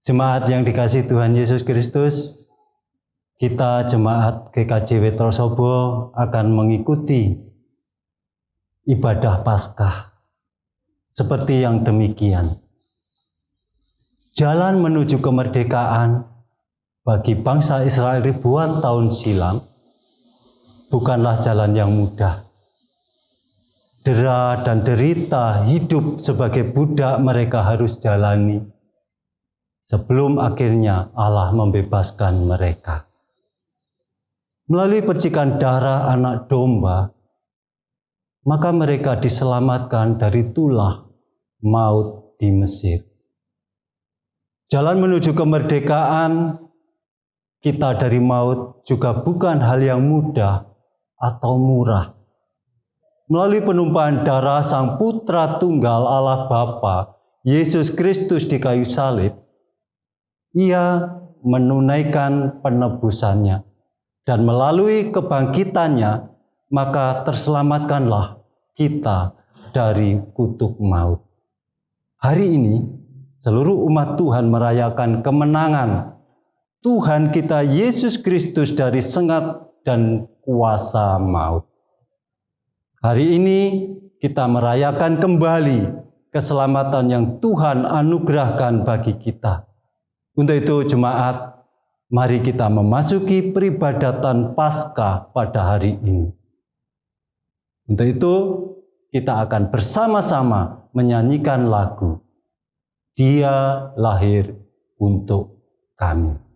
Jemaat yang dikasihi Tuhan Yesus Kristus, kita jemaat GKJ Wonosobo akan mengikuti ibadah Paskah seperti yang demikian. Jalan menuju kemerdekaan bagi bangsa Israel ribuan tahun silam bukanlah jalan yang mudah. Dera dan derita hidup sebagai budak mereka harus jalani sebelum akhirnya Allah membebaskan mereka. Melalui percikan darah anak domba, maka mereka diselamatkan dari tulah maut di Mesir. Jalan menuju kemerdekaan kita dari maut juga bukan hal yang mudah atau murah. Melalui penumpahan darah Sang Putra Tunggal Allah Bapa, Yesus Kristus di kayu salib, Ia menunaikan penebusannya, dan melalui kebangkitannya, maka terselamatkanlah kita dari kutuk maut. Hari ini, seluruh umat Tuhan merayakan kemenangan Tuhan kita Yesus Kristus dari sengat dan kuasa maut. Hari ini kita merayakan kembali keselamatan yang Tuhan anugerahkan bagi kita. Untuk itu jemaat, mari kita memasuki peribadatan Paskah pada hari ini. Untuk itu kita akan bersama-sama menyanyikan lagu Dia Lahir Untuk Kami.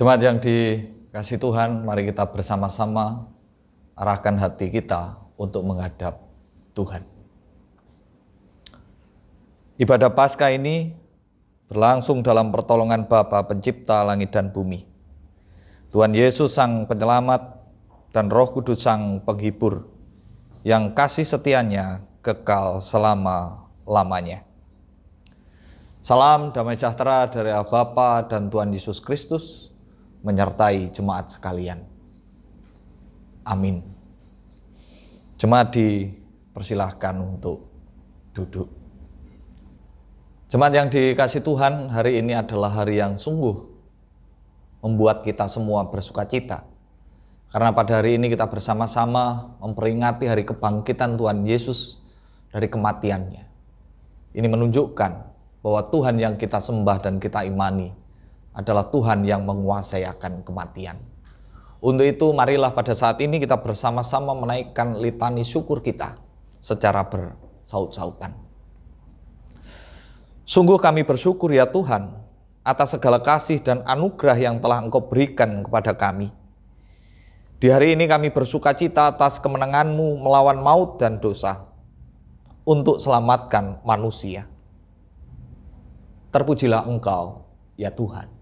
Jemaat yang dikasihi Tuhan, mari kita bersama-sama arahkan hati kita untuk menghadap Tuhan. Ibadah Paskah ini berlangsung dalam pertolongan Bapa Pencipta langit dan bumi. Tuhan Yesus Sang Penyelamat dan Roh Kudus Sang Penghibur yang kasih setianya kekal selama-lamanya. Salam damai sejahtera dari Allah Bapa dan Tuhan Yesus Kristus menyertai jemaat sekalian. Amin. Jemaat dipersilahkan untuk duduk. Jemaat yang dikasihi Tuhan, hari ini adalah hari yang sungguh membuat kita semua bersukacita. Karena pada hari ini kita bersama-sama memperingati hari kebangkitan Tuhan Yesus dari kematiannya. Ini menunjukkan bahwa Tuhan yang kita sembah dan kita imani adalah Tuhan yang menguasai akan kematian. Untuk itu marilah pada saat ini kita bersama-sama menaikkan litani syukur kita secara bersaut-sautan. Sungguh kami bersyukur ya Tuhan atas segala kasih dan anugerah yang telah Engkau berikan kepada kami. Di hari ini kami bersukacita atas kemenangan-Mu melawan maut dan dosa untuk selamatkan manusia. Terpujilah Engkau ya Tuhan.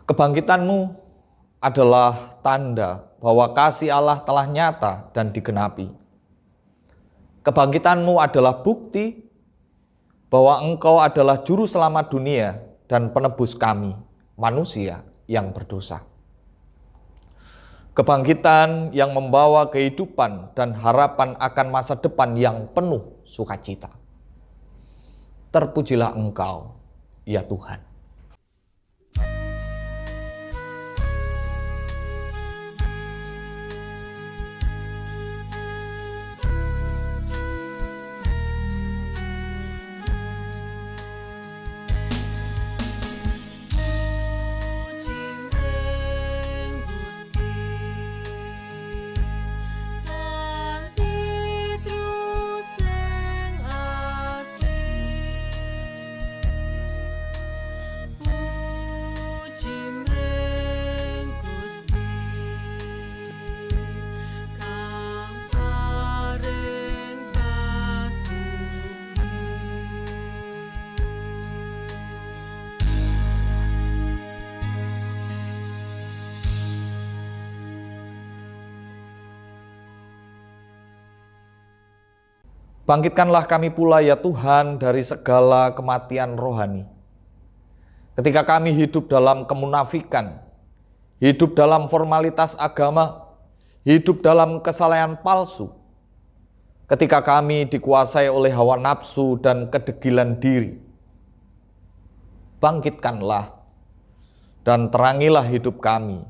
Kebangkitan-Mu adalah tanda bahwa kasih Allah telah nyata dan digenapi. Kebangkitan-Mu adalah bukti bahwa Engkau adalah juru selamat dunia dan penebus kami, manusia yang berdosa. Kebangkitan yang membawa kehidupan dan harapan akan masa depan yang penuh sukacita. Terpujilah Engkau, ya Tuhan. Bangkitkanlah kami pula ya Tuhan dari segala kematian rohani. Ketika kami hidup dalam kemunafikan, hidup dalam formalitas agama, hidup dalam kesalehan palsu, ketika kami dikuasai oleh hawa nafsu dan kedegilan diri, bangkitkanlah dan terangilah hidup kami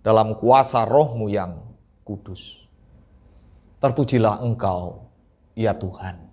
dalam kuasa Roh-Mu yang kudus. Terpujilah Engkau, ya Tuhan.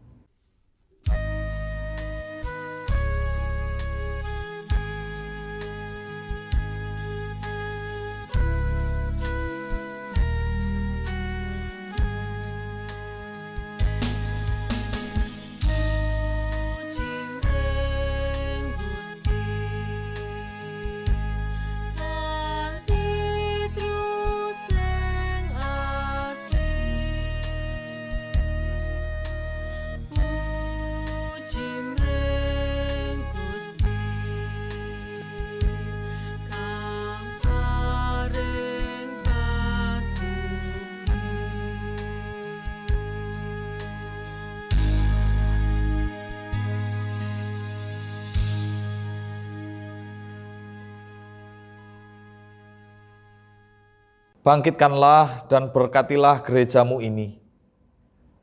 Bangkitkanlah dan berkatilah gerejamu ini.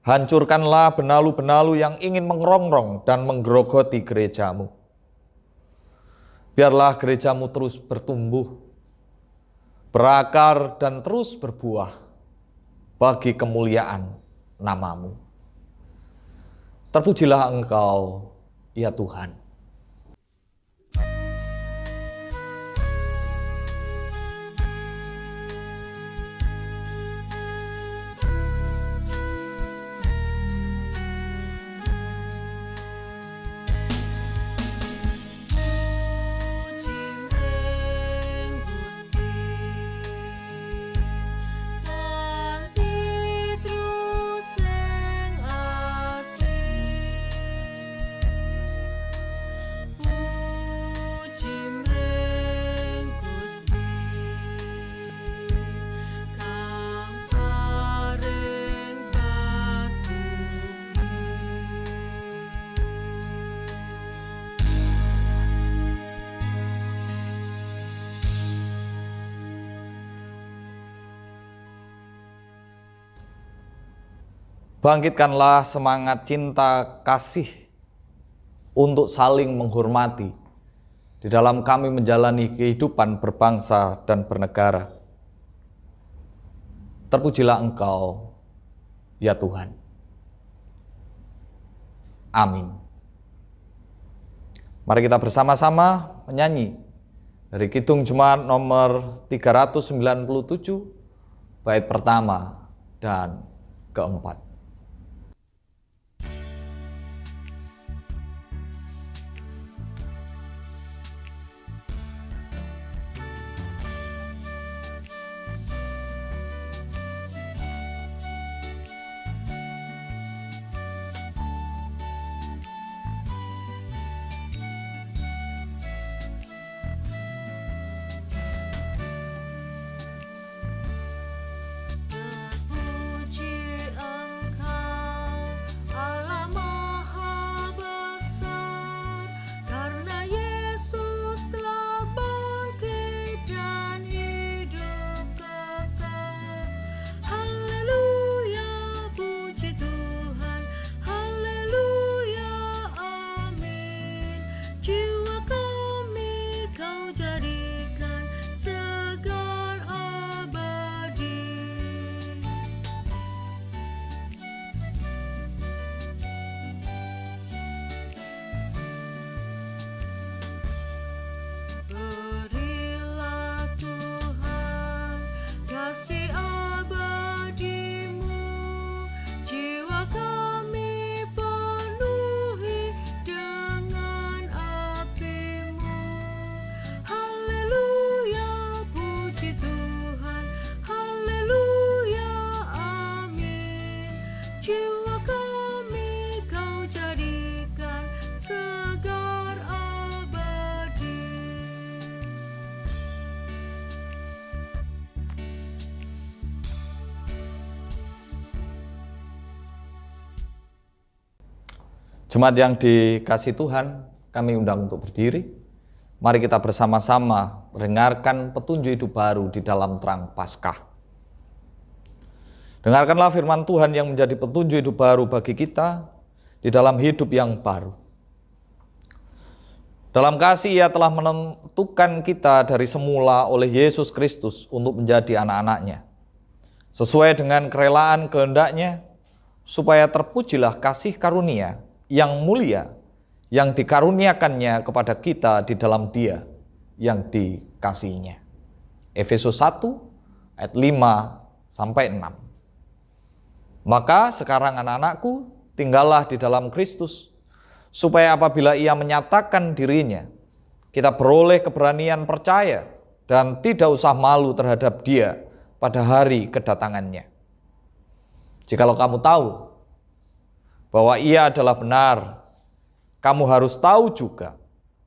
Hancurkanlah benalu-benalu yang ingin mengerongrong dan menggerogoti gerejamu. Biarlah gerejamu terus bertumbuh, berakar dan terus berbuah bagi kemuliaan namamu. Terpujilah Engkau, ya Tuhan. Bangkitkanlah semangat cinta kasih untuk saling menghormati di dalam kami menjalani kehidupan berbangsa dan bernegara. Terpujilah Engkau, ya Tuhan. Amin. Mari kita bersama-sama menyanyi dari Kidung Jemaat nomor 397, bait pertama dan keempat. Jemaat yang dikasihi Tuhan, kami undang untuk berdiri. Mari kita bersama-sama mendengarkan petunjuk hidup baru di dalam terang Paskah. Dengarkanlah firman Tuhan yang menjadi petunjuk hidup baru bagi kita di dalam hidup yang baru. Dalam kasih Ia telah menentukan kita dari semula oleh Yesus Kristus untuk menjadi anak-anak-Nya, sesuai dengan kerelaan kehendak-Nya, supaya terpujilah kasih karunia yang mulia yang dikaruniakannya kepada kita di dalam Dia yang dikasihinya. Efesus 1 ayat 5-6. Maka sekarang anak-anakku, tinggallah di dalam Kristus, supaya apabila Ia menyatakan dirinya, kita beroleh keberanian percaya dan tidak usah malu terhadap Dia pada hari kedatangannya. Jikalau kamu tahu bahwa Ia adalah benar, kamu harus tahu juga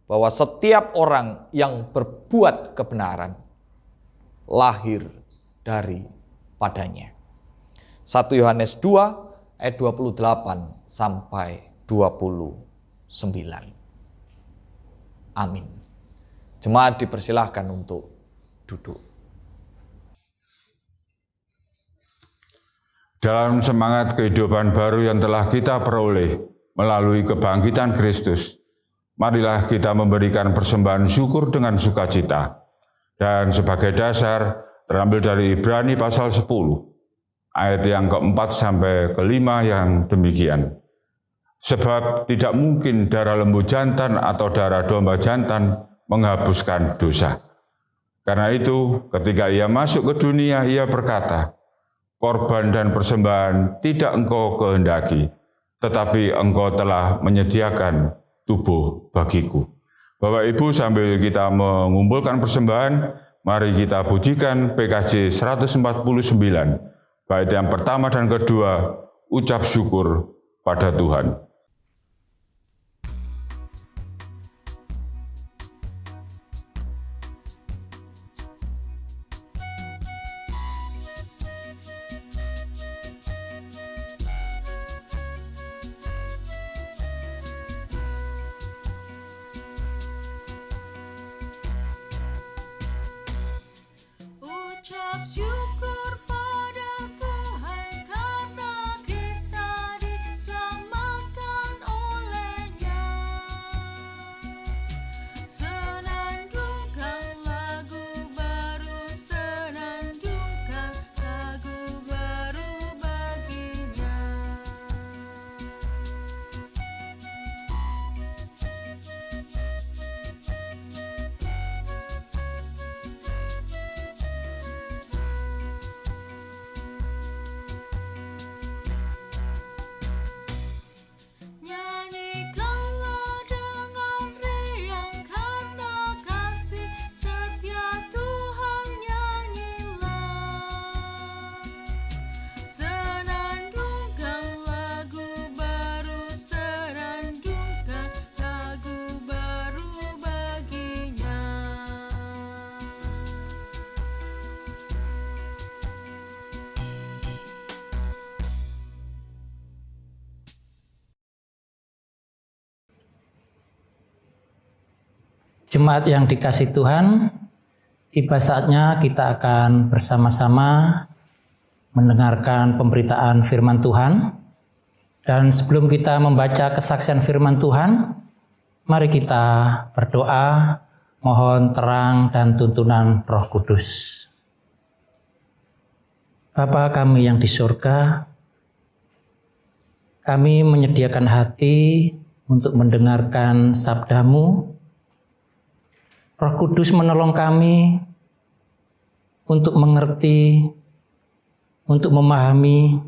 bahwa setiap orang yang berbuat kebenaran lahir dari padanya. 1 Yohanes 2 ayat 28 sampai 29. Amin. Jemaat dipersilahkan untuk duduk. Dalam semangat kehidupan baru yang telah kita peroleh melalui kebangkitan Kristus, marilah kita memberikan persembahan syukur dengan sukacita. Dan sebagai dasar terambil dari Ibrani pasal 10, ayat yang keempat sampai kelima yang demikian. Sebab tidak mungkin darah lembu jantan atau darah domba jantan menghapuskan dosa. Karena itu, ketika ia masuk ke dunia, ia berkata, korban dan persembahan tidak engkau kehendaki, tetapi engkau telah menyediakan tubuh bagiku. Bapak Ibu, sambil kita mengumpulkan persembahan, mari kita pujikan PKJ 149, bait yang pertama dan kedua, ucap syukur pada Tuhan. Ucap syukur pada Tuhan karena kita diselamatkan oleh-Nya. Senandungkan lagu baru, senandungkan lagu baru bagi-Nya. Nyanyikanlah dengan riang karena kasih setia Tuhan, nyanyilah. Senandungkan lagu baru, senandungkan lagu baru bagi-Nya. Jemaat yang dikasihi Tuhan, tiba saatnya kita akan bersama-sama mendengarkan pemberitaan firman Tuhan. Dan sebelum kita membaca kesaksian firman Tuhan, mari kita berdoa, mohon terang dan tuntunan Roh Kudus. Bapa kami yang di surga, kami menyediakan hati untuk mendengarkan sabda-Mu. Roh Kudus menolong kami untuk mengerti, untuk memahami,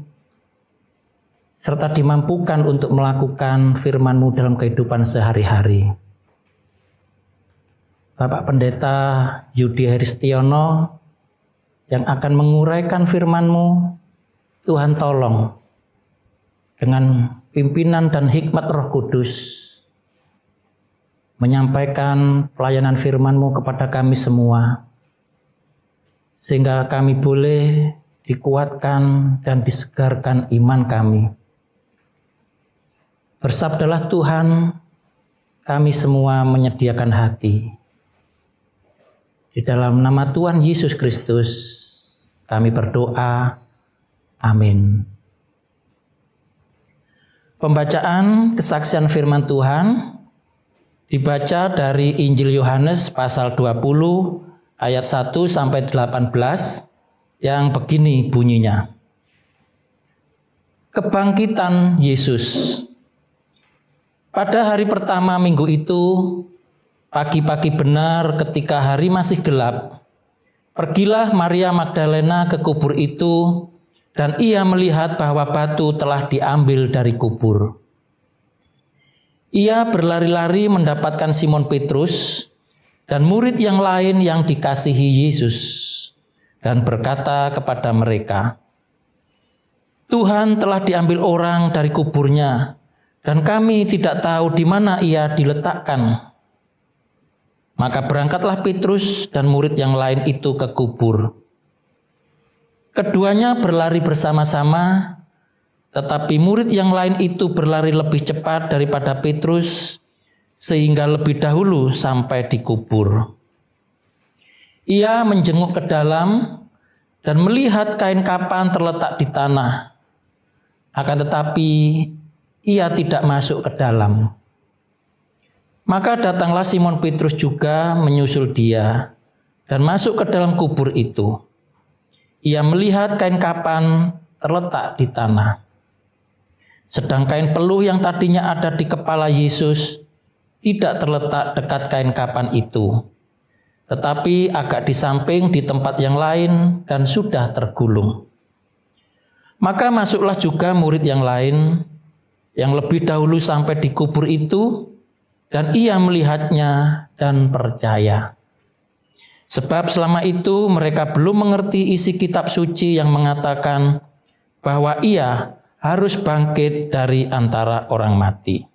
serta dimampukan untuk melakukan firman-Mu dalam kehidupan sehari-hari. Bapak Pendeta Yudi Heristiono yang akan menguraikan firman-Mu, Tuhan tolong dengan pimpinan dan hikmat Roh Kudus menyampaikan pelayanan firman-Mu kepada kami semua, sehingga kami boleh dikuatkan dan disegarkan iman kami. Bersabdalah Tuhan, kami semua menyediakan hati. Di dalam nama Tuhan Yesus Kristus, kami berdoa. Amin. Pembacaan kesaksian firman Tuhan dibaca dari Injil Yohanes pasal 20 ayat 1 sampai 18 yang begini bunyinya. Kebangkitan Yesus. Pada hari pertama minggu itu, pagi-pagi benar ketika hari masih gelap, pergilah Maria Magdalena ke kubur itu dan ia melihat bahwa batu telah diambil dari kubur. Ia berlari-lari mendapatkan Simon Petrus dan murid yang lain yang dikasihi Yesus dan berkata kepada mereka, Tuhan telah diambil orang dari kuburnya dan kami tidak tahu di mana ia diletakkan. Maka berangkatlah Petrus dan murid yang lain itu ke kubur. Keduanya berlari bersama-sama, tetapi murid yang lain itu berlari lebih cepat daripada Petrus, sehingga lebih dahulu sampai di kubur. Ia menjenguk ke dalam dan melihat kain kapan terletak di tanah, akan tetapi ia tidak masuk ke dalam. Maka datanglah Simon Petrus juga menyusul dia dan masuk ke dalam kubur itu. Ia melihat kain kapan terletak di tanah. Sedang kain peluh yang tadinya ada di kepala Yesus tidak terletak dekat kain kapan itu, tetapi agak di samping di tempat yang lain dan sudah tergulung. Maka masuklah juga murid yang lain yang lebih dahulu sampai di kubur itu, dan ia melihatnya dan percaya. Sebab selama itu mereka belum mengerti isi kitab suci yang mengatakan bahwa ia harus bangkit dari antara orang mati.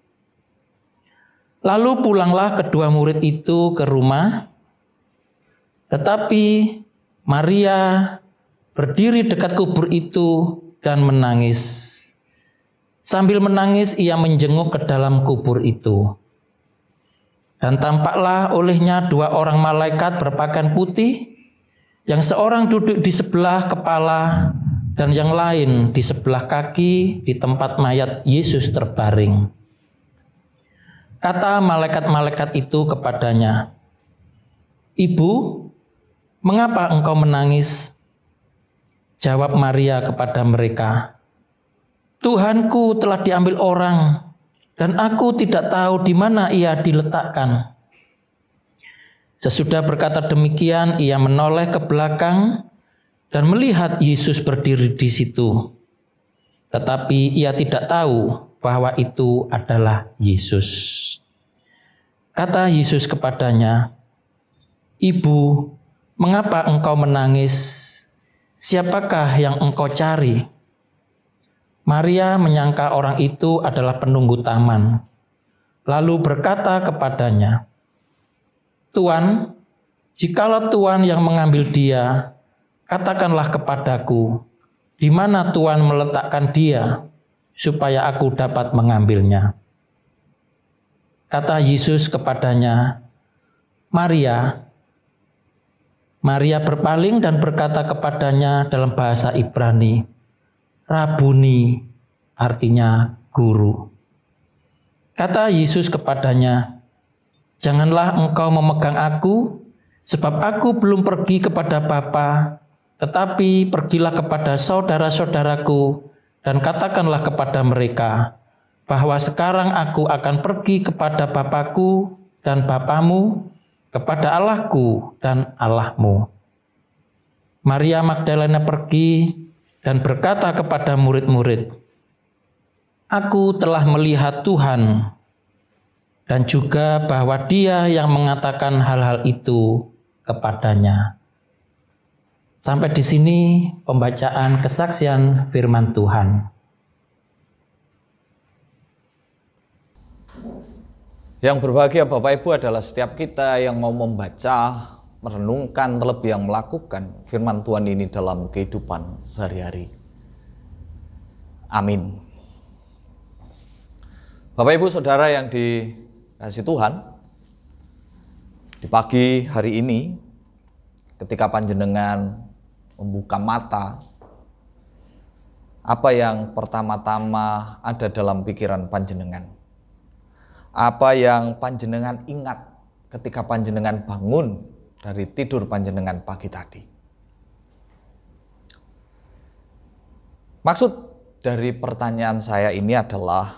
Lalu pulanglah kedua murid itu ke rumah, tetapi Maria berdiri dekat kubur itu dan menangis. Sambil menangis ia menjenguk ke dalam kubur itu. Dan tampaklah olehnya dua orang malaikat berpakaian putih, yang seorang duduk di sebelah kepala dan yang lain di sebelah kaki di tempat mayat Yesus terbaring. Kata malaikat-malaikat itu kepadanya, "Ibu, mengapa engkau menangis?" Jawab Maria kepada mereka, "Tuhanku telah diambil orang, dan aku tidak tahu di mana ia diletakkan." Sesudah berkata demikian, ia menoleh ke belakang dan melihat Yesus berdiri di situ. Tetapi ia tidak tahu bahwa itu adalah Yesus. Kata Yesus kepadanya, "Ibu, mengapa engkau menangis? Siapakah yang engkau cari?" Maria menyangka orang itu adalah penunggu taman, lalu berkata kepadanya, "Tuan, jikalau Tuan yang mengambil dia, katakanlah kepadaku, di mana Tuan meletakkan dia, supaya aku dapat mengambilnya." Kata Yesus kepadanya, "Maria." Maria berpaling dan berkata kepadanya dalam bahasa Ibrani, "Rabuni," artinya guru. Kata Yesus kepadanya, "Janganlah engkau memegang aku, sebab aku belum pergi kepada Bapa, tetapi pergilah kepada saudara-saudaraku dan katakanlah kepada mereka bahwa sekarang aku akan pergi kepada Bapakku dan Bapamu, kepada Allahku dan Allahmu." Maria Magdalena pergi dan berkata kepada murid-murid, "Aku telah melihat Tuhan," dan juga bahwa Dia yang mengatakan hal-hal itu kepadanya. Sampai di sini pembacaan kesaksian firman Tuhan. Yang berbahagia Bapak Ibu adalah setiap kita yang mau membaca, merenungkan, terlebih yang melakukan firman Tuhan ini dalam kehidupan sehari-hari. Amin. Bapak Ibu Saudara yang dikasihi Tuhan, di pagi hari ini ketika panjenengan membuka mata, apa yang pertama-tama ada dalam pikiran panjenengan? Apa yang panjenengan ingat ketika panjenengan bangun dari tidur panjenengan pagi tadi? Maksud dari pertanyaan saya ini adalah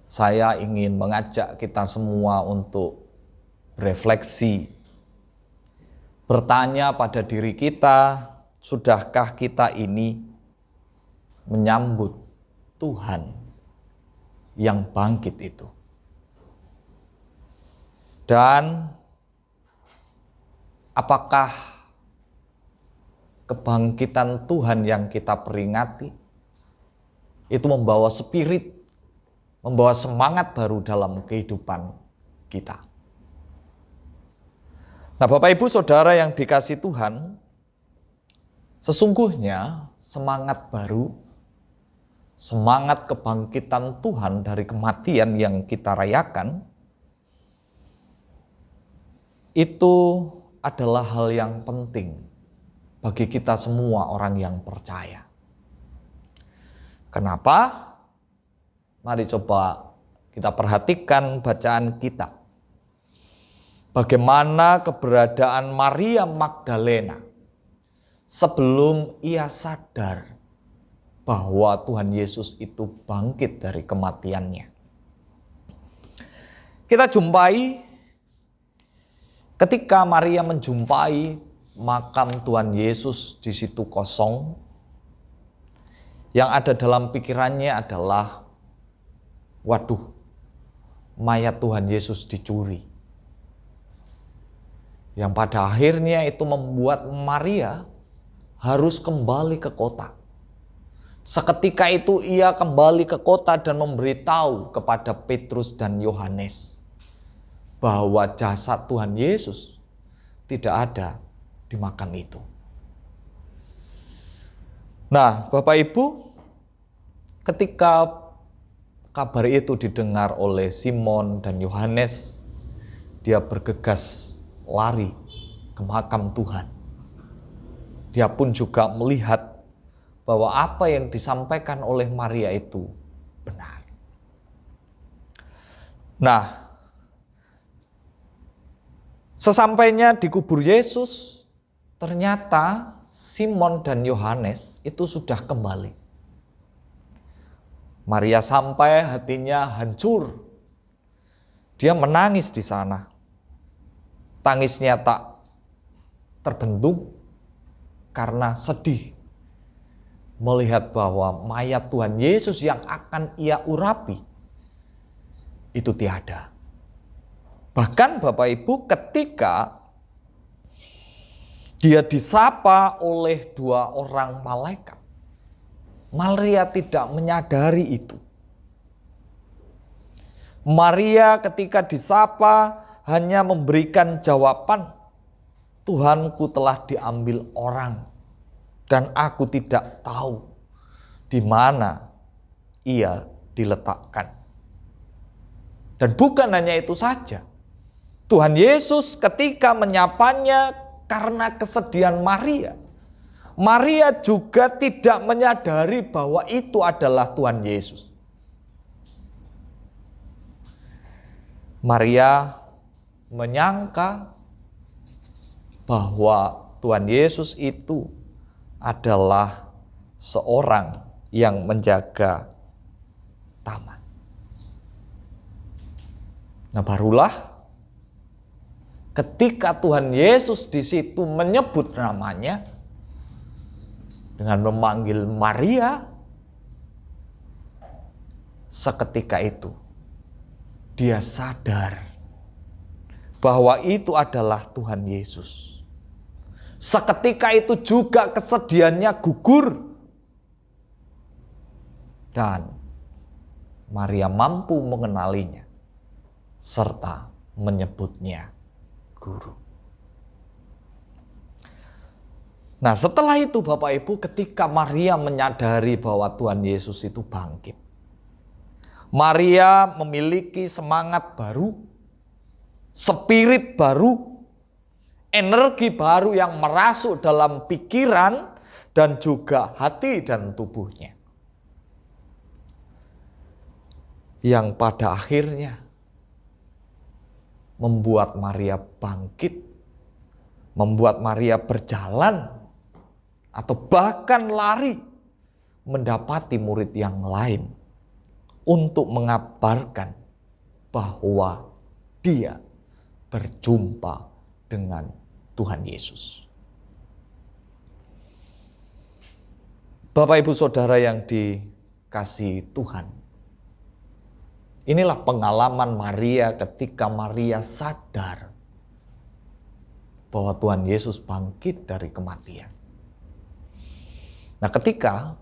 saya ingin mengajak kita semua untuk berefleksi, bertanya pada diri kita, sudahkah kita ini menyambut Tuhan yang bangkit itu? Dan apakah kebangkitan Tuhan yang kita peringati itu membawa spirit, membawa semangat baru dalam kehidupan kita? Nah, Bapak Ibu Saudara yang dikasihi Tuhan, sesungguhnya semangat baru, semangat kebangkitan Tuhan dari kematian yang kita rayakan, itu adalah hal yang penting bagi kita semua orang yang percaya. Kenapa? Mari coba kita perhatikan bacaan kita. Bagaimana keberadaan Maria Magdalena sebelum ia sadar bahwa Tuhan Yesus itu bangkit dari kematiannya. Kita jumpai ketika Maria menjumpai makam Tuhan Yesus di situ kosong, yang ada dalam pikirannya adalah, waduh, mayat Tuhan Yesus dicuri. Yang pada akhirnya itu membuat Maria harus kembali ke kota. Seketika itu ia kembali ke kota dan memberitahu kepada Petrus dan Yohanes bahwa jasad Tuhan Yesus tidak ada di makam itu. Nah, Bapak Ibu, ketika kabar itu didengar oleh Simon dan Yohanes, dia bergegas lari ke makam Tuhan. Dia pun juga melihat bahwa apa yang disampaikan oleh Maria itu benar. Nah, sesampainya di kubur Yesus, ternyata Simon dan Yohanes itu sudah kembali. Maria sampai hatinya hancur. Dia menangis di sana. Tangisnya tak terbendung karena sedih melihat bahwa mayat Tuhan Yesus yang akan ia urapi itu tiada. Bahkan Bapak Ibu, ketika dia disapa oleh 2 orang malaikat, Maria tidak menyadari itu. Maria ketika disapa hanya memberikan jawaban, Tuhanku telah diambil orang dan aku tidak tahu di mana ia diletakkan. Dan bukan hanya itu saja, Tuhan Yesus ketika menyapanya karena kesedihan Maria, Maria juga tidak menyadari bahwa itu adalah Tuhan Yesus. Maria menyangka bahwa Tuhan Yesus itu adalah seorang yang menjaga taman. Nah, barulah ketika Tuhan Yesus di situ menyebut namanya dengan memanggil Maria, seketika itu dia sadar bahwa itu adalah Tuhan Yesus. Seketika itu juga kesedihannya gugur. Dan Maria mampu mengenalinya serta menyebutnya guru. Nah, setelah itu Bapak Ibu, ketika Maria menyadari bahwa Tuhan Yesus itu bangkit, Maria memiliki semangat baru, spirit baru, energi baru yang merasuk dalam pikiran dan juga hati dan tubuhnya. Yang pada akhirnya membuat Maria bangkit, membuat Maria berjalan atau bahkan lari mendapati murid yang lain untuk mengabarkan bahwa dia berjumpa dengan Tuhan Yesus. Bapak Ibu Saudara yang dikasihi Tuhan, inilah pengalaman Maria ketika Maria sadar bahwa Tuhan Yesus bangkit dari kematian. Nah, ketika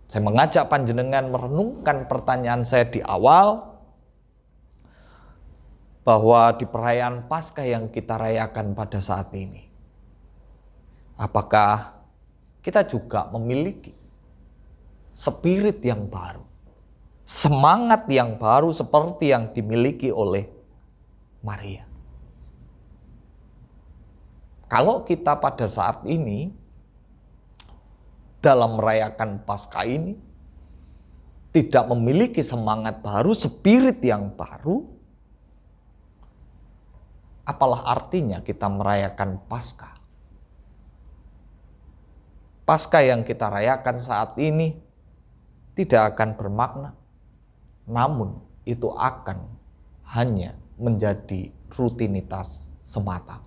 saya mengajak panjenengan merenungkan pertanyaan saya di awal, bahwa di perayaan Paskah yang kita rayakan pada saat ini, apakah kita juga memiliki spirit yang baru, semangat yang baru seperti yang dimiliki oleh Maria? Kalau kita pada saat ini dalam merayakan Paskah ini, tidak memiliki semangat baru, spirit yang baru, apalah artinya kita merayakan Paskah? Paskah yang kita rayakan saat ini tidak akan bermakna, namun itu akan hanya menjadi rutinitas semata.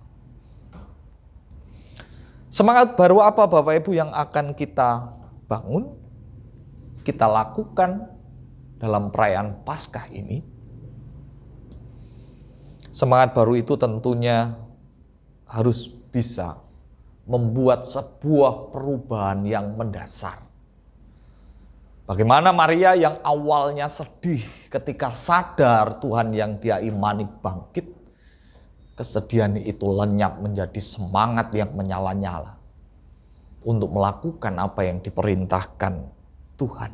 Semangat baru apa Bapak Ibu yang akan kita bangun, kita lakukan dalam perayaan Paskah ini? Semangat baru itu tentunya harus bisa membuat sebuah perubahan yang mendasar. Bagaimana Maria yang awalnya sedih ketika sadar Tuhan yang dia imani bangkit, kesedihan itu lenyap menjadi semangat yang menyala-nyala untuk melakukan apa yang diperintahkan Tuhan.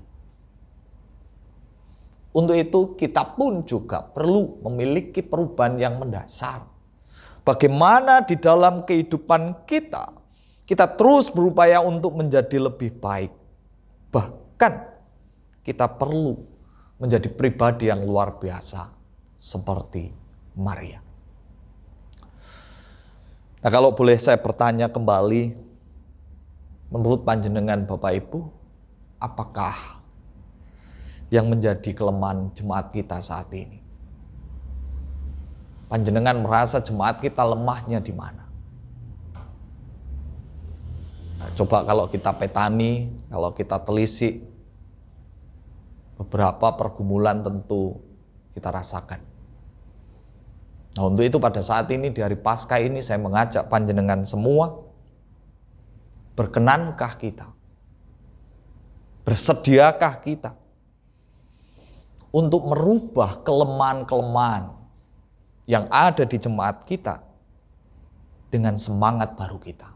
Untuk itu kita pun juga perlu memiliki perubahan yang mendasar. Bagaimana di dalam kehidupan kita terus berupaya untuk menjadi lebih baik. Bahkan kita perlu menjadi pribadi yang luar biasa seperti Maria. Nah, kalau boleh saya bertanya kembali, menurut panjenengan Bapak Ibu, apakah yang menjadi kelemahan jemaat kita saat ini? Panjenengan merasa jemaat kita lemahnya di mana? Nah, coba kalau kita petani, kalau kita telisik, beberapa pergumulan tentu kita rasakan. Nah, untuk itu pada saat ini di hari Paskah ini saya mengajak panjenengan semua, berkenankah kita? Bersediakah kita untuk merubah kelemahan-kelemahan yang ada di jemaat kita dengan semangat baru kita?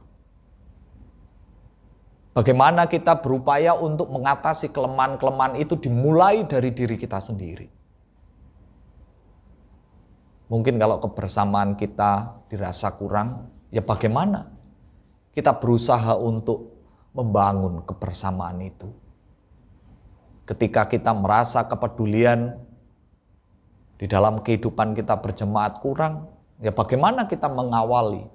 Bagaimana kita berupaya untuk mengatasi kelemahan-kelemahan itu dimulai dari diri kita sendiri. Mungkin kalau kebersamaan kita dirasa kurang, ya bagaimana kita berusaha untuk membangun kebersamaan itu. Ketika kita merasa kepedulian di dalam kehidupan kita berjemaat kurang, ya bagaimana kita mengawali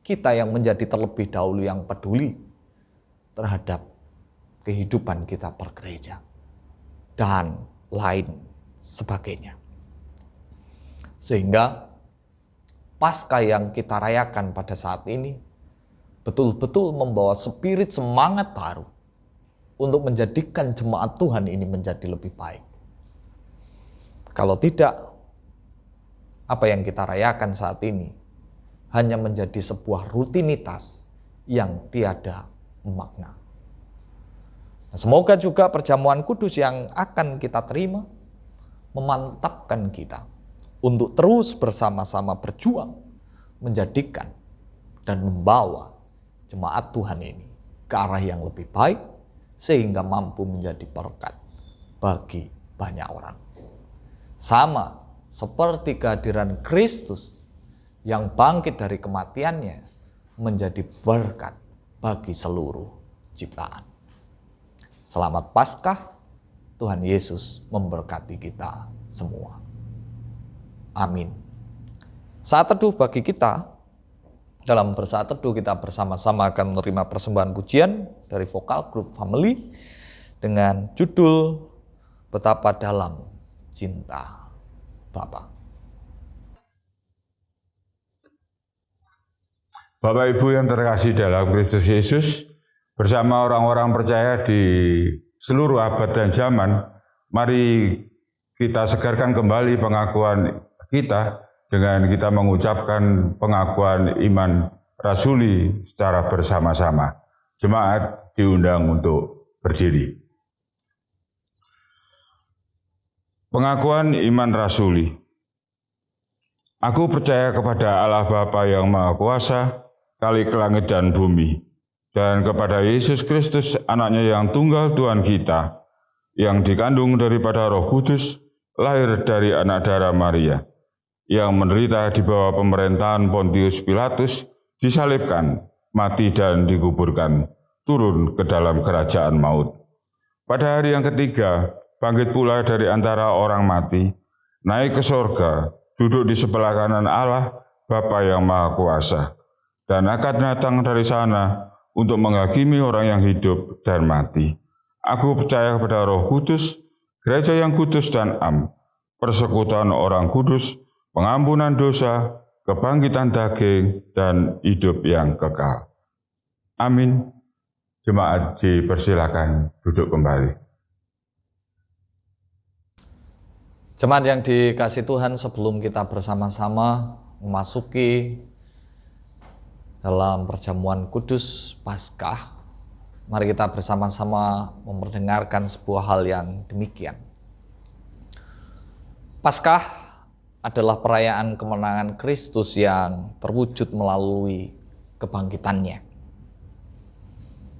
kita yang menjadi terlebih dahulu yang peduli terhadap kehidupan kita bergereja dan lain sebagainya. Sehingga Paskah yang kita rayakan pada saat ini betul-betul membawa spirit semangat baru untuk menjadikan jemaat Tuhan ini menjadi lebih baik. Kalau tidak, apa yang kita rayakan saat ini hanya menjadi sebuah rutinitas yang tiada makna. Nah, semoga juga perjamuan kudus yang akan kita terima memantapkan kita untuk terus bersama-sama berjuang menjadikan dan membawa jemaat Tuhan ini ke arah yang lebih baik sehingga mampu menjadi berkat bagi banyak orang. Sama seperti kehadiran Kristus yang bangkit dari kematiannya menjadi berkat bagi seluruh ciptaan. Selamat Paskah, Tuhan Yesus memberkati kita semua. Amin. Saat teduh bagi kita, dalam bersaat teduh kita bersama-sama akan menerima persembahan pujian dari vokal grup Family dengan judul Betapa Dalam Cinta Bapa. Bapak Ibu yang terkasih dalam Kristus Yesus, bersama orang-orang percaya di seluruh abad dan zaman, mari kita segarkan kembali pengakuan kita dengan kita mengucapkan pengakuan iman rasuli secara bersama-sama. Jemaat diundang untuk berdiri. Pengakuan iman rasuli. Aku percaya kepada Allah Bapa yang Maha Kuasa, Khalik langit dan bumi, dan kepada Yesus Kristus, anaknya yang tunggal Tuhan kita, yang dikandung daripada Roh Kudus, lahir dari anak darah Maria, yang menderita di bawah pemerintahan Pontius Pilatus, disalibkan, mati dan dikuburkan, turun ke dalam kerajaan maut. Pada hari yang ketiga, bangkit pula dari antara orang mati, naik ke sorga, duduk di sebelah kanan Allah, Bapa yang Maha Kuasa, dan akan datang dari sana untuk menghakimi orang yang hidup dan mati. Aku percaya kepada Roh Kudus, gereja yang kudus dan am, persekutuan orang kudus, pengampunan dosa, kebangkitan daging, dan hidup yang kekal. Amin. Jemaat dipersilakan duduk kembali. Jemaat yang dikasih Tuhan, sebelum kita bersama-sama memasuki dalam perjamuan kudus Paskah, mari kita bersama-sama memperdengarkan sebuah hal yang demikian. Paskah adalah perayaan kemenangan Kristus yang terwujud melalui kebangkitannya.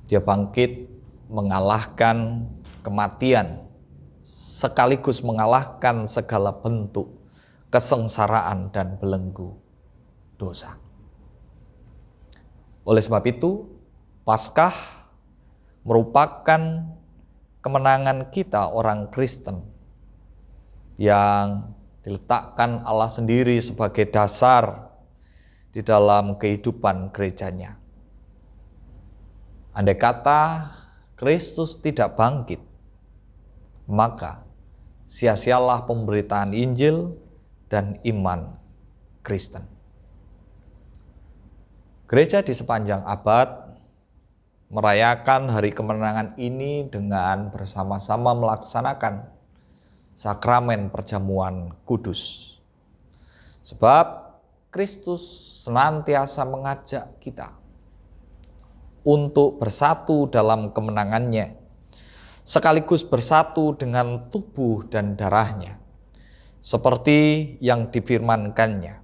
Dia bangkit mengalahkan kematian, sekaligus mengalahkan segala bentuk kesengsaraan dan belenggu dosa. Oleh sebab itu, Paskah merupakan kemenangan kita orang Kristen yang diletakkan Allah sendiri sebagai dasar di dalam kehidupan gerejanya. Andai kata Kristus tidak bangkit, maka sia-sialah pemberitaan Injil dan iman Kristen. Gereja di sepanjang abad merayakan hari kemenangan ini dengan bersama-sama melaksanakan sakramen perjamuan kudus. Sebab Kristus senantiasa mengajak kita untuk bersatu dalam kemenangannya, sekaligus bersatu dengan tubuh dan darahnya, seperti yang difirmankannya.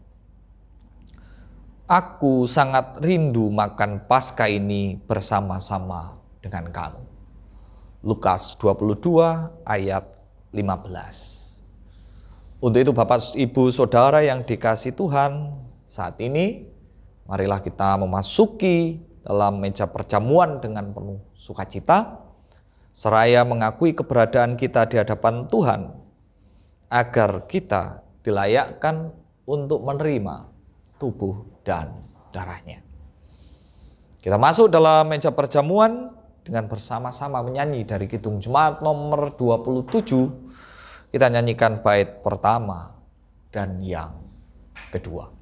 Aku sangat rindu makan Paskah ini bersama-sama dengan kamu. Lukas 22 ayat 15. Untuk itu Bapak, Ibu, Saudara yang dikasihi Tuhan, saat ini marilah kita memasuki dalam meja perjamuan dengan penuh sukacita, seraya mengakui keberadaan kita di hadapan Tuhan, agar kita dilayakkan untuk menerima tubuh dan darahnya. Kita masuk dalam meja perjamuan dengan bersama-sama menyanyi dari Kidung Jemaat nomor 27. Kita nyanyikan bait pertama dan yang kedua.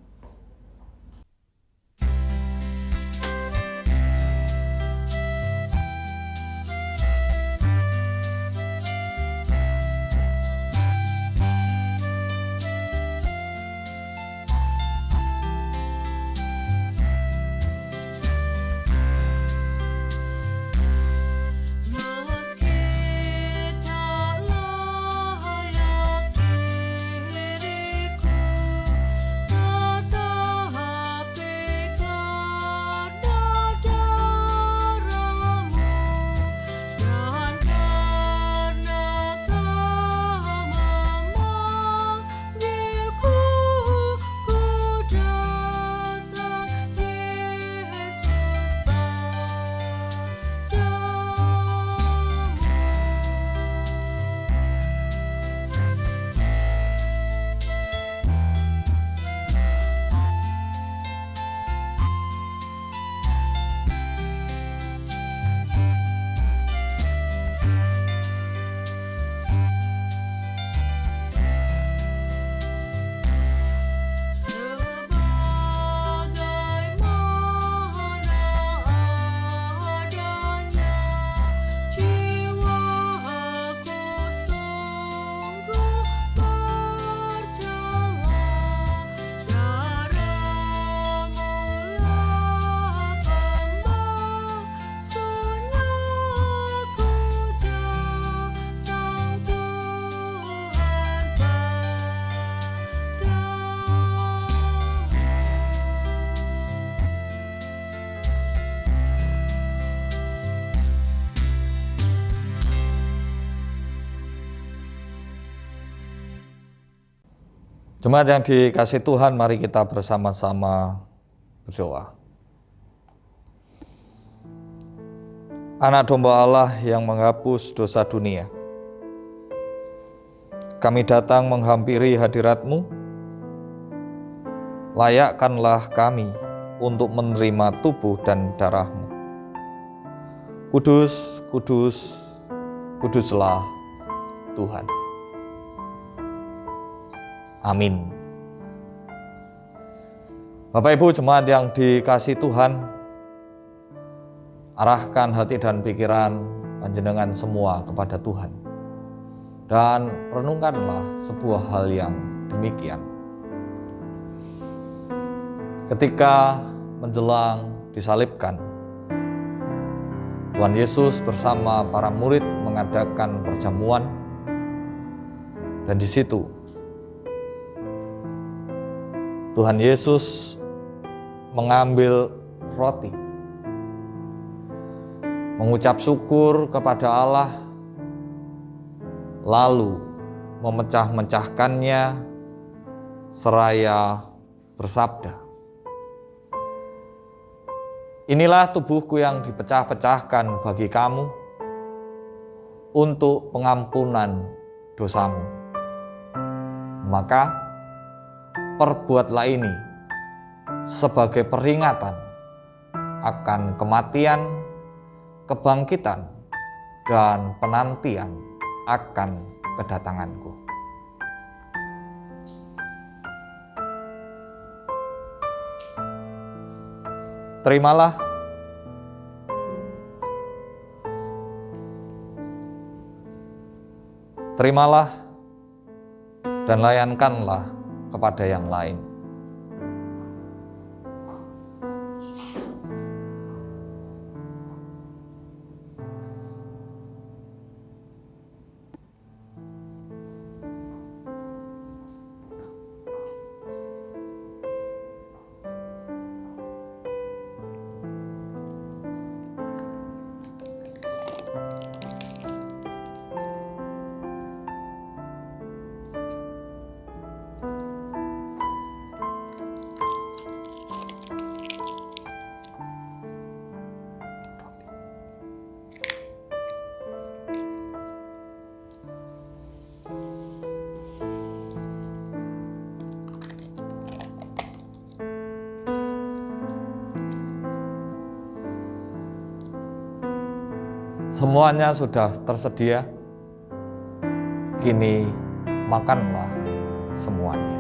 Jemaat yang dikasihi Tuhan, mari kita bersama-sama berdoa. Anak domba Allah yang menghapus dosa dunia, kami datang menghampiri hadirat-Mu, layakkanlah kami untuk menerima tubuh dan darah-Mu. Kudus, kudus, kuduslah Tuhan. Amin. Bapak Ibu jemaat yang dikasihi Tuhan, arahkan hati dan pikiran panjenengan semua kepada Tuhan. Dan renungkanlah sebuah hal yang demikian. Ketika menjelang disalibkan, Tuhan Yesus bersama para murid mengadakan perjamuan, dan di situ Tuhan Yesus mengambil roti, mengucap syukur kepada Allah, lalu memecah-mecahkannya seraya bersabda, "Inilah tubuhku yang dipecah-pecahkan bagi kamu untuk pengampunan dosamu. Maka perbuatlah ini sebagai peringatan akan kematian, kebangkitan, dan penantian akan kedatanganku." Terimalah dan layankanlah kepada yang lain. Semuanya sudah tersedia, kini makanlah semuanya.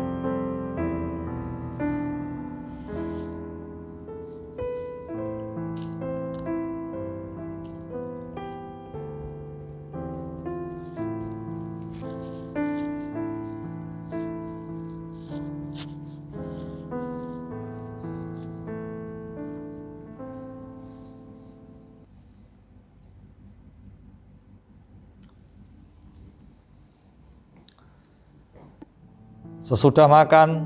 Sesudah makan,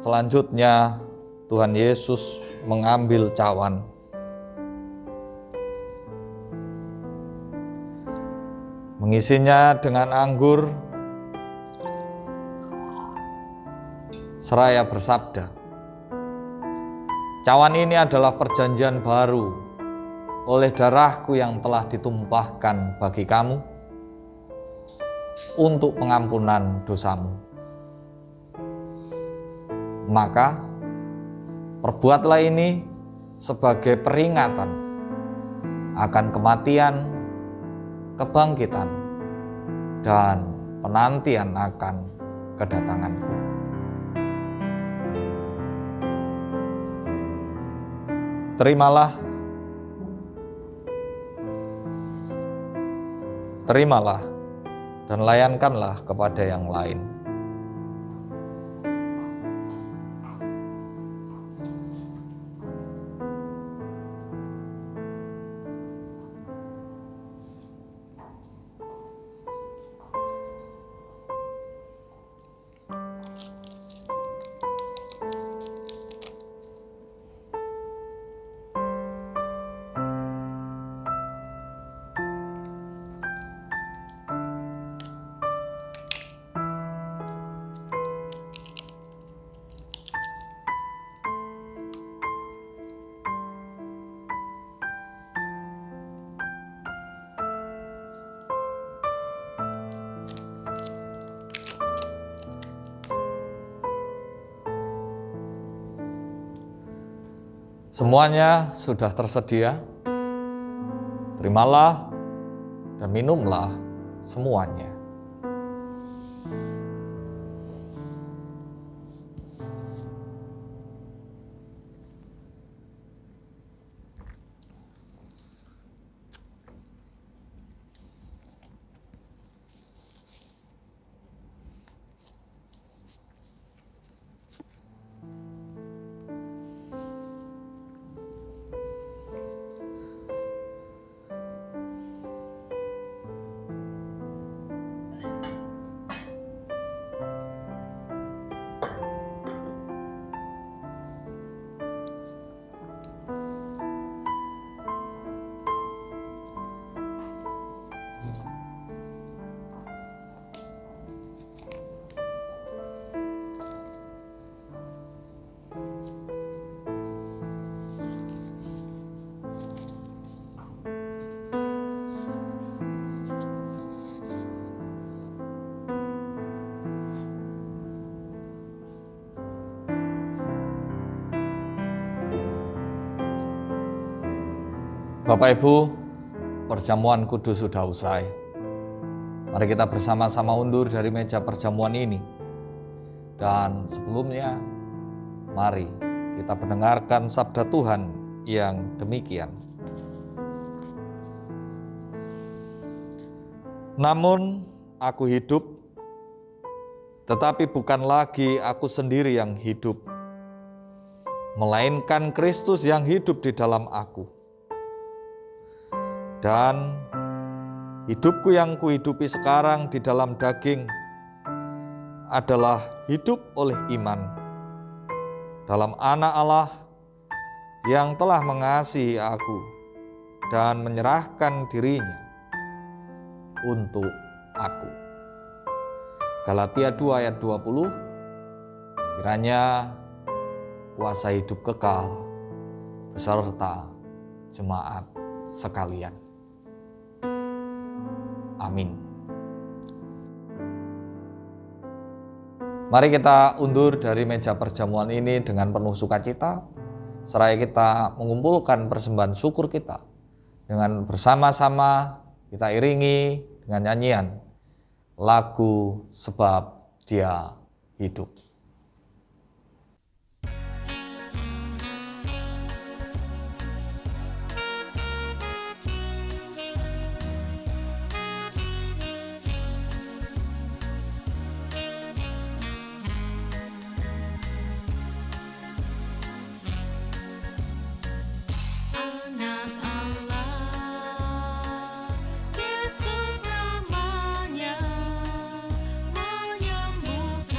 selanjutnya Tuhan Yesus mengambil cawan, mengisinya dengan anggur, seraya bersabda, "Cawan ini adalah perjanjian baru oleh darahku yang telah ditumpahkan bagi kamu untuk pengampunan dosamu. Maka perbuatlah ini sebagai peringatan akan kematian, kebangkitan, dan penantian akan kedatanganku." Terimalah dan layankanlah kepada yang lain. Semuanya sudah tersedia. Terimalah dan minumlah semuanya. Bapak Ibu, perjamuan kudus sudah usai. Mari kita bersama-sama undur dari meja perjamuan ini. Dan sebelumnya, mari kita mendengarkan sabda Tuhan yang demikian. Namun aku hidup, tetapi bukan lagi aku sendiri yang hidup, melainkan Kristus yang hidup di dalam aku. Dan hidupku yang kuhidupi sekarang di dalam daging adalah hidup oleh iman dalam Anak Allah yang telah mengasihi aku dan menyerahkan dirinya untuk aku. Galatia 2 ayat 20, kiranya kuasa hidup kekal beserta jemaat sekalian. Amin. Mari kita undur dari meja perjamuan ini dengan penuh sukacita, seraya kita mengumpulkan persembahan syukur kita dengan bersama-sama kita iringi dengan nyanyian lagu Sebab Dia Hidup. Anak Allah, Yesus namanya, menyembuhkan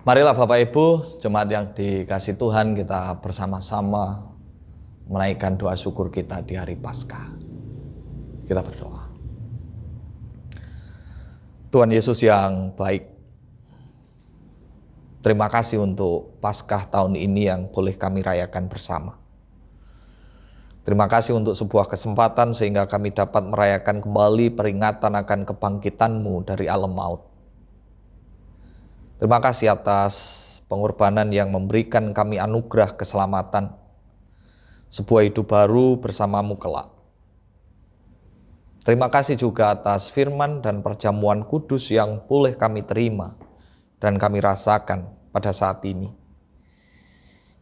Marilah Bapak Ibu, jemaat yang dikasih Tuhan, kita bersama-sama menaikkan doa syukur kita di hari Paskah. Kita berdoa. Tuhan Yesus yang baik, terima kasih untuk Paskah tahun ini yang boleh kami rayakan bersama. Terima kasih untuk sebuah kesempatan sehingga kami dapat merayakan kembali peringatan akan kebangkitan-Mu dari alam maut. Terima kasih atas pengorbanan yang memberikan kami anugerah keselamatan, sebuah hidup baru bersama-Mu kelak. Terima kasih juga atas firman dan perjamuan kudus yang boleh kami terima dan kami rasakan pada saat ini.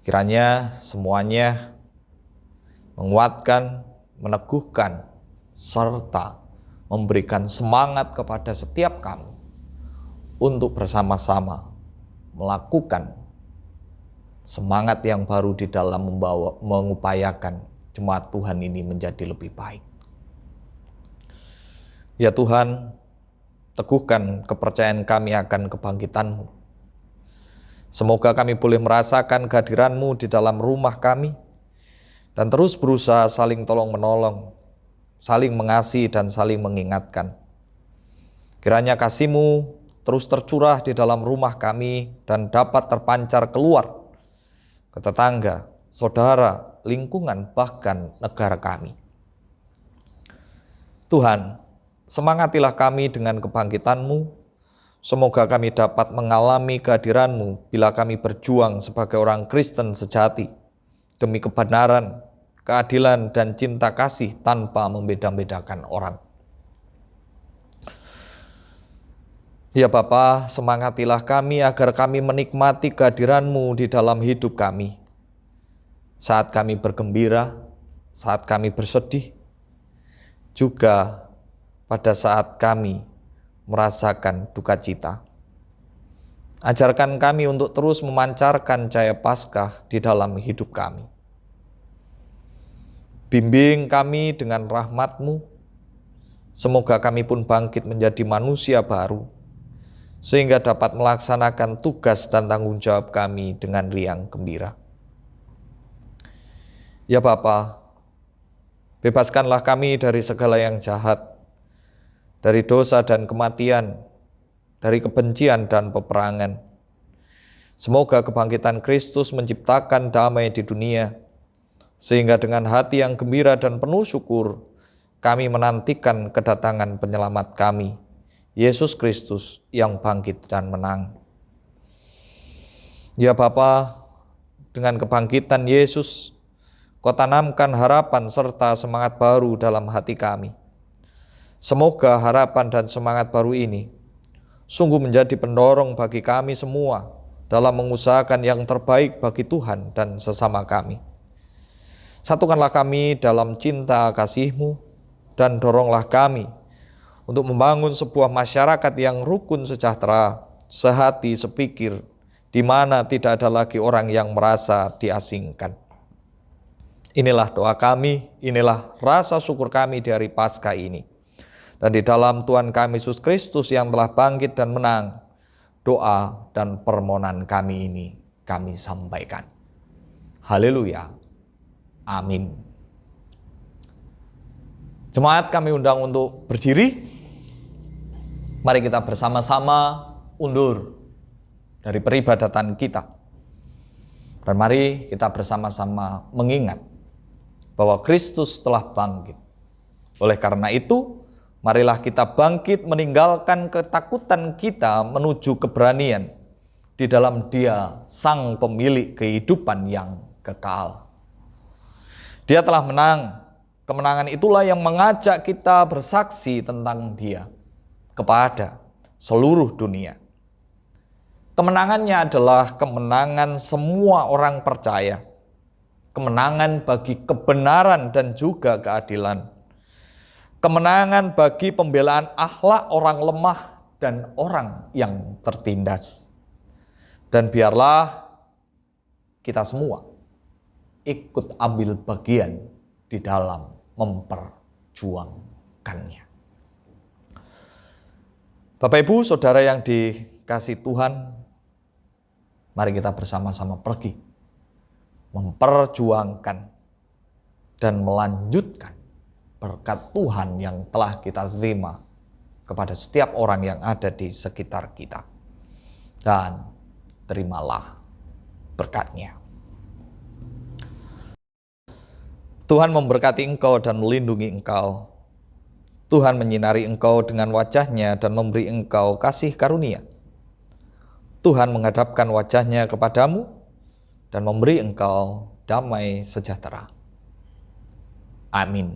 Kiranya semuanya menguatkan, meneguhkan, serta memberikan semangat kepada setiap kami untuk bersama-sama melakukan semangat yang baru di dalam mengupayakan jemaat Tuhan ini menjadi lebih baik. Ya Tuhan, teguhkan kepercayaan kami akan kebangkitan-Mu. Semoga kami boleh merasakan kehadiran-Mu di dalam rumah kami dan terus berusaha saling tolong-menolong, saling mengasihi dan saling mengingatkan. Kiranya kasih-Mu terus tercurah di dalam rumah kami dan dapat terpancar keluar ke tetangga, saudara, lingkungan, bahkan negara kami. Tuhan, semangatilah kami dengan kebangkitan-Mu. Semoga kami dapat mengalami kehadiran-Mu bila kami berjuang sebagai orang Kristen sejati demi kebenaran, keadilan, dan cinta kasih tanpa membeda-bedakan orang. Ya Bapa, semangatilah kami agar kami menikmati kehadiran-Mu di dalam hidup kami. Saat kami bergembira, saat kami bersedih, juga pada saat kami merasakan duka cita. Ajarkan kami untuk terus memancarkan cahaya Paskah di dalam hidup kami. Bimbing kami dengan rahmat-Mu, semoga kami pun bangkit menjadi manusia baru, sehingga dapat melaksanakan tugas dan tanggung jawab kami dengan riang gembira. Ya Bapa, bebaskanlah kami dari segala yang jahat, dari dosa dan kematian, dari kebencian dan peperangan. Semoga kebangkitan Kristus menciptakan damai di dunia, sehingga dengan hati yang gembira dan penuh syukur, kami menantikan kedatangan penyelamat kami, Yesus Kristus yang bangkit dan menang. Ya Bapa, dengan kebangkitan Yesus, Kau tanamkan harapan serta semangat baru dalam hati kami. Semoga harapan dan semangat baru ini sungguh menjadi pendorong bagi kami semua dalam mengusahakan yang terbaik bagi Tuhan dan sesama kami. Satukanlah kami dalam cinta kasih-Mu dan doronglah kami untuk membangun sebuah masyarakat yang rukun sejahtera, sehati, sepikir, di mana tidak ada lagi orang yang merasa diasingkan. Inilah doa kami, inilah rasa syukur kami di hari Paskah ini. Dan di dalam Tuhan kami Yesus Kristus yang telah bangkit dan menang, doa dan permohonan kami ini kami sampaikan. Haleluya. Amin. Jemaat kami undang untuk berdiri. Mari kita bersama-sama undur dari peribadatan kita. Dan mari kita bersama-sama mengingat bahwa Kristus telah bangkit. Oleh karena itu, marilah kita bangkit meninggalkan ketakutan kita menuju keberanian di dalam Dia, Sang Pemilik kehidupan yang kekal. Dia telah menang. Kemenangan itulah yang mengajak kita bersaksi tentang Dia kepada seluruh dunia. Kemenangannya adalah kemenangan semua orang percaya. Kemenangan bagi kebenaran dan juga keadilan. Kemenangan bagi pembelaan akhlak orang lemah dan orang yang tertindas. Dan biarlah kita semua ikut ambil bagian di dalam memperjuangkannya. Bapak Ibu, Saudara yang dikasihi Tuhan, Mari kita bersama-sama pergi, memperjuangkan dan melanjutkan berkat Tuhan yang telah kita terima kepada setiap orang yang ada di sekitar kita. Dan terimalah berkat-Nya. Tuhan memberkati engkau dan melindungi engkau. Tuhan menyinari engkau dengan wajah-Nya dan memberi engkau kasih karunia. Tuhan menghadapkan wajah-Nya kepadamu dan memberi engkau damai sejahtera. Amin.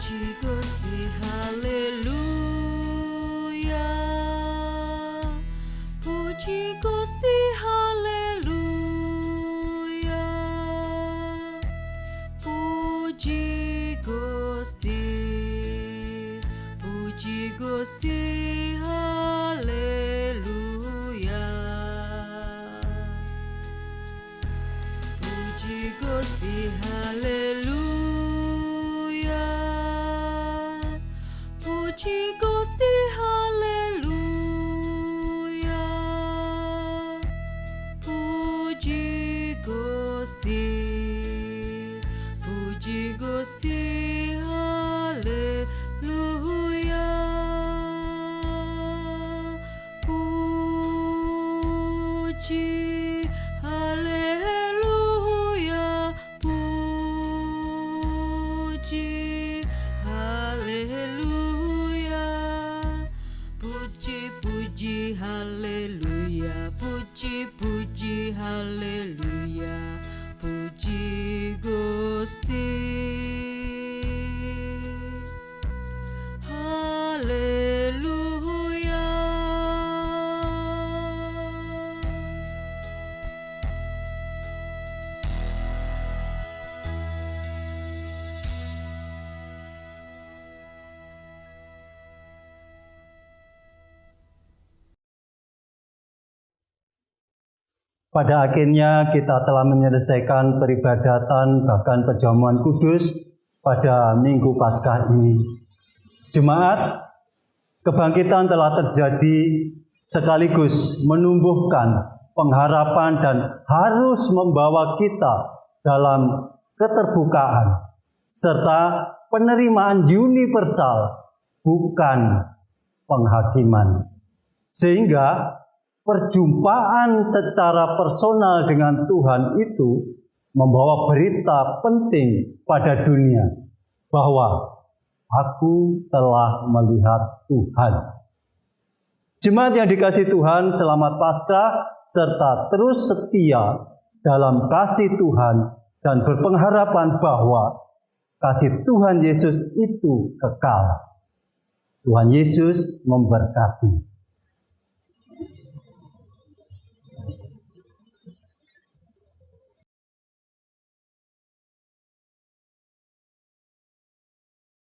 Puji Gusti, haleluya. Puji Gusti, haleluya. Puji Gusti, puji Gusti, haleluya. Puji Gusti, haleluya. Puji Gusti, haleluya. Puji Gusti, puji Gusti, haleluya. Puji, haleluya. Puji, haleluya. Puji, puji, haleluya. Puji, puji, haleluya. Puji Gusti, haleluya. Pada akhirnya kita telah menyelesaikan peribadatan bahkan perjamuan kudus pada Minggu Paskah ini. Jemaat, kebangkitan telah terjadi sekaligus menumbuhkan pengharapan dan harus membawa kita dalam keterbukaan serta penerimaan universal, bukan penghakiman. Sehingga perjumpaan secara personal dengan Tuhan itu membawa berita penting pada dunia bahwa aku telah melihat Tuhan. Jemaat yang dikasihi Tuhan, selamat Paskah serta terus setia dalam kasih Tuhan dan berpengharapan bahwa kasih Tuhan Yesus itu kekal. Tuhan Yesus memberkati.